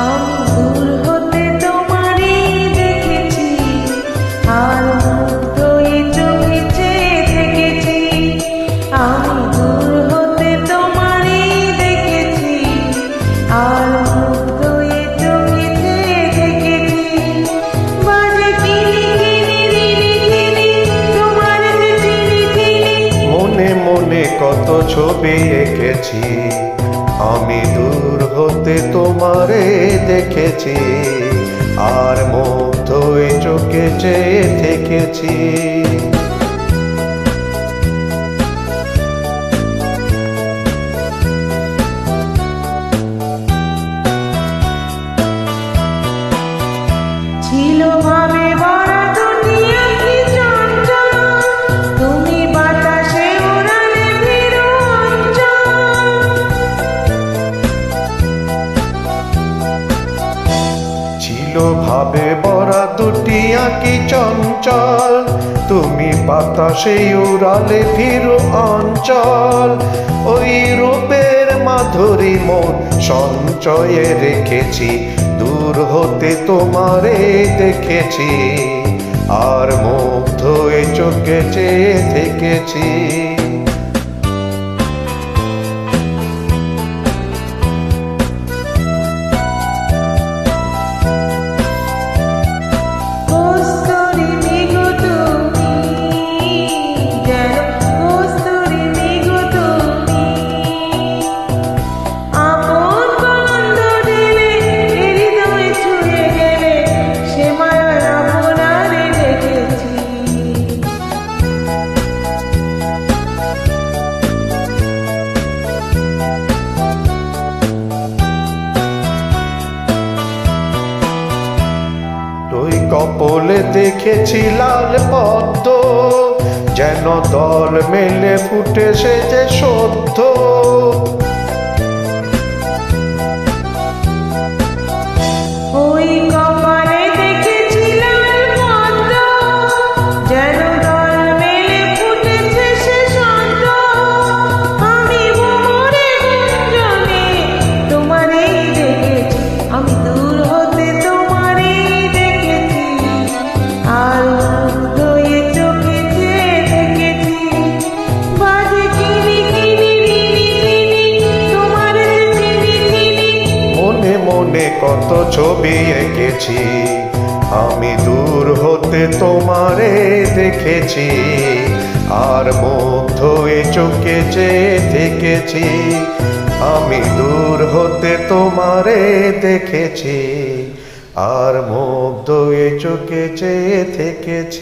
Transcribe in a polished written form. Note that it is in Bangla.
আমি দূর হতে তোমারই দেখেছি, আর মুগ্ধ এ চোখে চেয়ে থেকেছি। আমি দূর হতে তোমারই দেখেছি, আর মুগ্ধ এ চোখে চেয়ে থেকেছি। বাজে কিনি কিনি রিনি ঝিনি, তোমার যে চিনি চিনি। মনে মনে কত ছবি এঁকেছি, আমি দূর হতে তোমারে দেখেছি, আর মুগ্ধ এ চোখে চেয়ে থেকেছি। ছিল ভাবে ভরা দুনিয়া কি চঞ্চল, তুমি বাতাসে উড়ালে ভীরু অঞ্চল। ছিল ভাবে ভরা দুটি আঁকি চঞ্চল, তুমি বাতাসে উড়ালে ভীরু অঞ্চল। ওই রূপের মাধুরী মন সঞ্চয়ে রেখেছি, দূর হতে তোমারে দেখেছি, আর মুগ্ধ এ চোখে চেয়ে থেকেছি। কস্তুরী মৃগো তুমি, যেন কস্তুরী মৃগো তুমি। আপন গন্ধ ঢেলে হৃদয় ছুঁয়ে গেলে, সে মায়ার আপনারে দেখেছি। ওই কপলে দেখেছি লাল পদ্ম, যেন দল মেলে ফুটেছে যে সদ্য। ওই কপালে দেখেছি লাল পদ্ম, যেন দল মেলে ফুটেছে সে সদ্য। আমি ভ্রমরে গুঞ্জনে তোমারই দেখেছি, আমি দূর হতে তোমারই দেখেছি, আর মুগ্ধ এ চোখে চেয়ে থেকেছি। বাজে কিনি কিনি রিনি ঝিনি, তোমার যে চিনি চিনি। মনে মনে কত ছবি এঁকেছি, আমি দূর হতে তোমারে দেখেছি, আর মুগ্ধ এ চোখে চেয়ে থেকেছি। আমি দূর হতে তোমারে দেখেছি, আর মুগ্ধ এ চোখে চেয়ে থেকেছি।